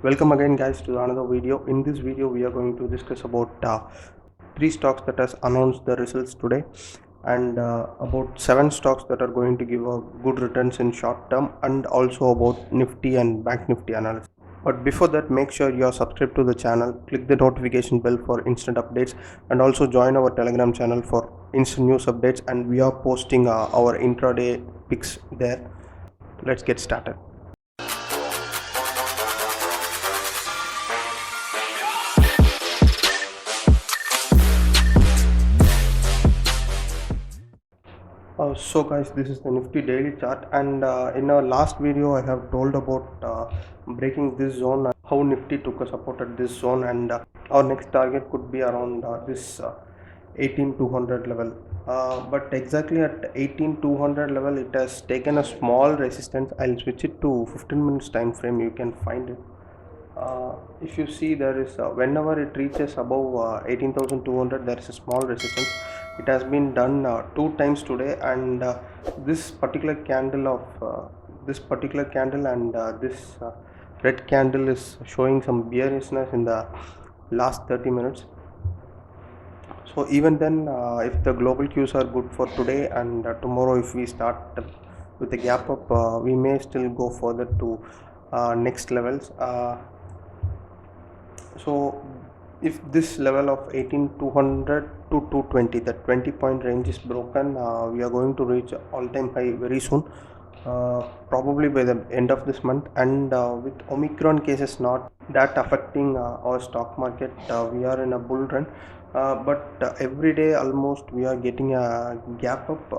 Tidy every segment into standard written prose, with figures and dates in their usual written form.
Welcome again guys to another video. In this video we are going to discuss about three stocks that has announced the results today, and about 7 stocks that are going to give a good returns in short term, and also about Nifty and Bank Nifty analysis. But before that, make sure you are subscribed to the channel, click the notification bell for instant updates, and also join our Telegram channel for instant news updates, and we are posting our intraday picks there. Let's get started. So guys, this is the Nifty daily chart, and in our last video I have told about breaking this zone, how Nifty took a support at this zone, and our next target could be around this 18200 level. But exactly at 18200 level it has taken a small resistance. I'll switch it to 15 minutes time frame, you can find it. If you see, there is whenever it reaches above 18,200 there is a small resistance. It has been done 2 times today, and this particular candle and this red candle is showing some bearishness in the last 30 minutes. So even then, if the global cues are good for today, and tomorrow if we start with a gap up, we may still go further to next levels. So if this level of 18200 to 220, that 20-point range is broken, we are going to reach all-time high very soon, probably by the end of this month. And with Omicron cases not that affecting our stock market, we are in a bull run. But every day almost we are getting a gap up,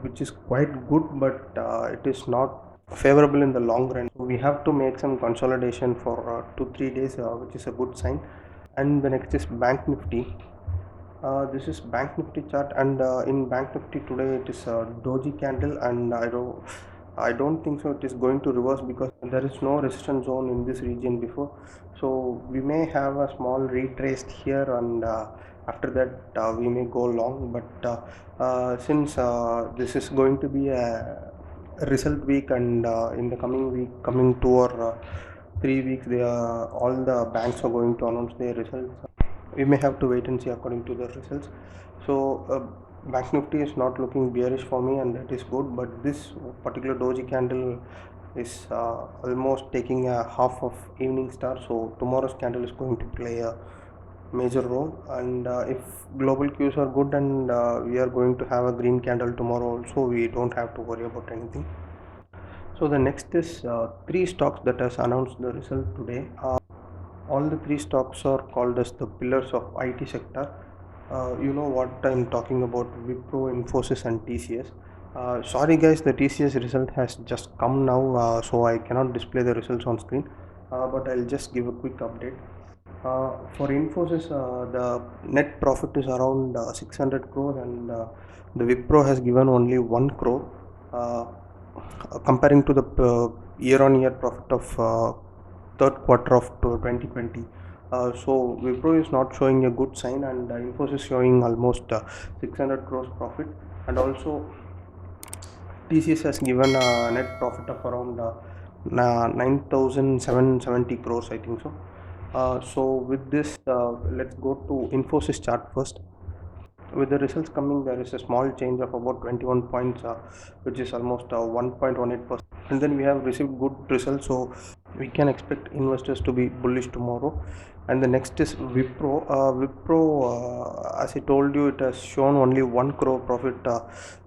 which is quite good, but it is not favorable in the long run. So we have to make some consolidation for 2-3 days, which is a good sign. And the next is Bank Nifty. This is Bank Nifty chart, and in Bank Nifty today it is a doji candle, and I don't think so it is going to reverse, because there is no resistance zone in this region before. So we may have a small retrace here, and after that we may go long. But since this is going to be a result week, and in the coming 2 or 3 weeks, all the banks are going to announce their results. We may have to wait and see according to the results. So Bank Nifty is not looking bearish for me, and that is good. But this particular doji candle is almost taking a half of evening star, so tomorrow's candle is going to play a major role. And if global cues are good, and we are going to have a green candle tomorrow also, we don't have to worry about anything. So the next is 3 stocks that has announced the result today. All the 3 stocks are called as the pillars of IT sector. You know what I'm talking about: Wipro, Infosys, and TCS. Sorry guys, the TCS result has just come now, so I cannot display the results on screen. But I'll just give a quick update. For Infosys, the net profit is around 600 crores, and the Wipro has given only 1 crore. Comparing to the year-on-year profit of third quarter of 2020. So Wipro is not showing a good sign, and Infosys showing almost 600 crores profit. And also TCS has given a net profit of around 9,770 crores, I think so. So with this, let's go to Infosys chart first. With the results coming, there is a small change of about 21 points, which is almost 1.18%. And then we have received good results, so we can expect investors to be bullish tomorrow. And the next is Wipro. As I told you, it has shown only 1 crore profit,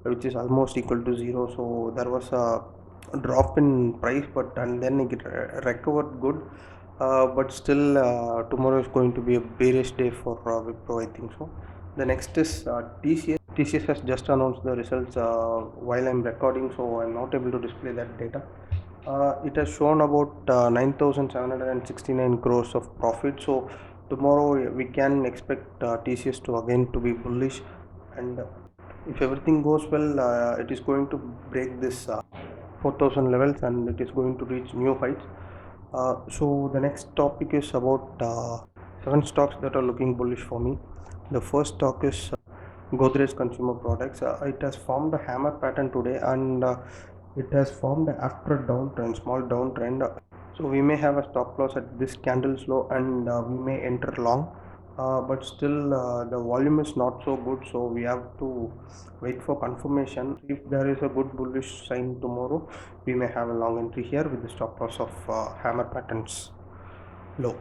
which is almost equal to zero. So there was a drop in price, and then it recovered good. But still, tomorrow is going to be a bearish day for Wipro, I think so. The next is TCS. TCS has just announced the results while I'm recording, so I'm not able to display that data. It has shown about 9,769 crores of profit. So tomorrow we can expect TCS to again to be bullish, and if everything goes well, it is going to break this 4,000 levels, and it is going to reach new heights. So the next topic is about 7 stocks that are looking bullish for me. The first stock is Godrej Consumer Products. It has formed a hammer pattern today, and it has formed after a downtrend, small downtrend. So we may have a stop loss at this candle's low, and we may enter long, but still the volume is not so good, so we have to wait for confirmation. If there is a good bullish sign tomorrow, we may have a long entry here with the stop loss of hammer patterns low.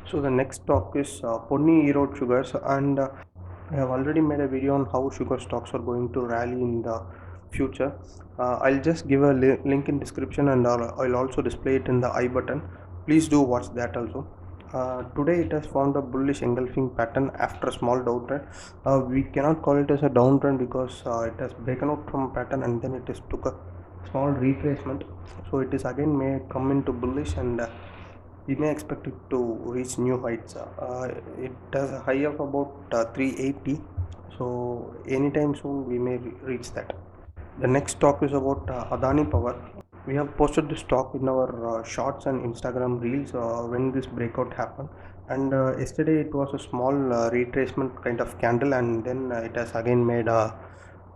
So the next stock is Ponni Erode Sugars, and I have already made a video on how sugar stocks are going to rally in the future. I'll just give a link in description, and I'll also display it in the I button. Please do watch that also. Today it has formed a bullish engulfing pattern after a small downtrend. We cannot call it as a downtrend because it has broken out from pattern and then it has took a small retracement. So it is again may come into bullish, and we may expect it to reach new heights. It has a high of about 380, so anytime soon we may reach that. The next talk is about Adani Power. We have posted this talk in our shorts and Instagram reels when this breakout happened, and yesterday it was a small retracement kind of candle, and then it has again made a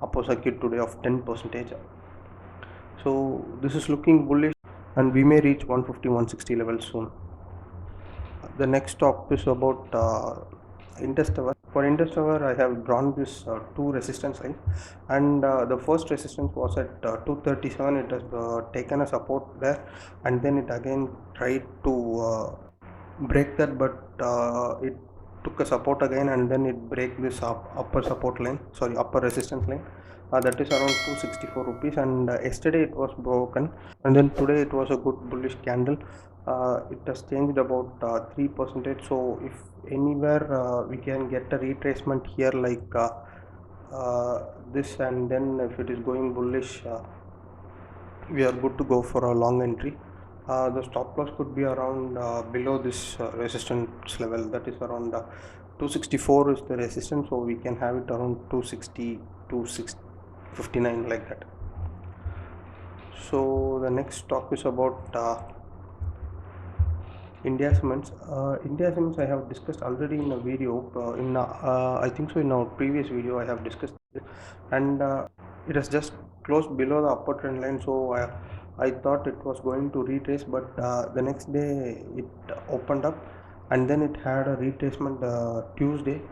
upper circuit today of 10%. So this is looking bullish, and we may reach 150 160 levels soon. The next talk is about Indus Tower. For Indus Tower, I have drawn this two resistance lines, and the first resistance was at 237. It has taken a support there, and then it again tried to break that, but it took a support again, and then it break this upper support line, sorry, upper resistance line. That is around 264 rupees, and yesterday it was broken, and then today it was a good bullish candle. It has changed about 3%. So if anywhere we can get a retracement here like this, and then if it is going bullish, we are good to go for a long entry. The stop loss could be around below this resistance level, that is around 264 is the resistance, so we can have it around 260 259 like that. So the next stock is about India Cements. India Cements I have discussed already in a video. I think so in our previous video I have discussed it, and it has just closed below the upper trend line. So I thought it was going to retrace, but the next day it opened up, and then it had a retracement Tuesday.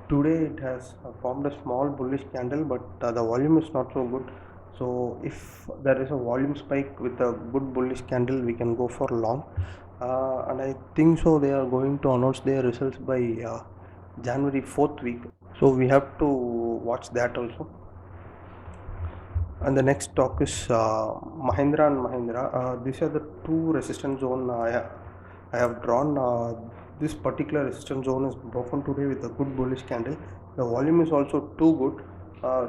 Today it has formed a small bullish candle, but the volume is not so good. So if there is a volume spike with a good bullish candle, we can go for long. And I think so they are going to announce their results by January 4th week, so we have to watch that also. And the next talk is Mahindra and Mahindra. These are the two resistance zone I have drawn. This particular resistance zone is broken today with a good bullish candle. The volume is also too good,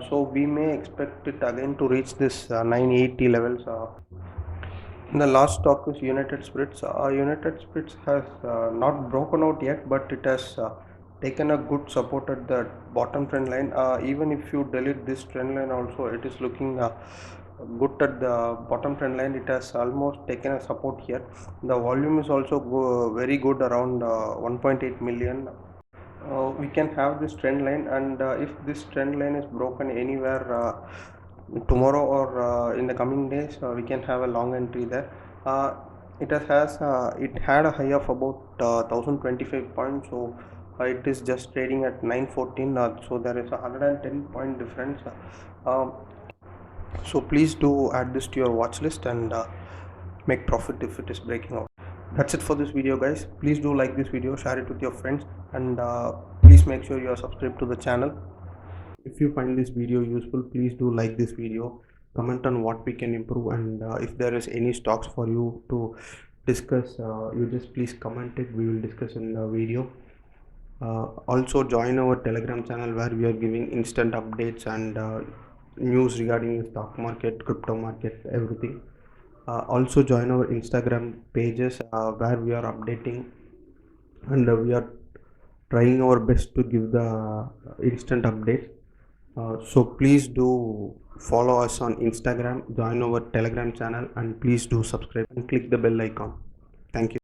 so we may expect it again to reach this 980 levels. The last stock is United Spirits. United Spirits has not broken out yet, but it has taken a good support at the bottom trend line. Even if you delete this trend line also, it is looking good at the bottom trend line. It has almost taken a support here. The volume is also very good, around 1.8 million. We can have this trend line, and if this trend line is broken anywhere tomorrow or in the coming days, we can have a long entry there. It had a high of about 1025 points, so it is just trading at 914, so there is a 110 point difference. So please do add this to your watch list and make profit if it is breaking out. That's it for this video, guys. Please do like this video, share it with your friends, and please make sure you are subscribed to the channel. If you find this video useful, please do like this video, comment on what we can improve, and if there is any stocks for you to discuss, you just please comment it. We will discuss in the video. Also join our Telegram channel where we are giving instant updates and news regarding the stock market, crypto market, everything. Also join our Instagram pages where we are updating, and we are trying our best to give the instant updates. So please do follow us on Instagram, join our Telegram channel, and please do subscribe and click the bell icon. Thank you.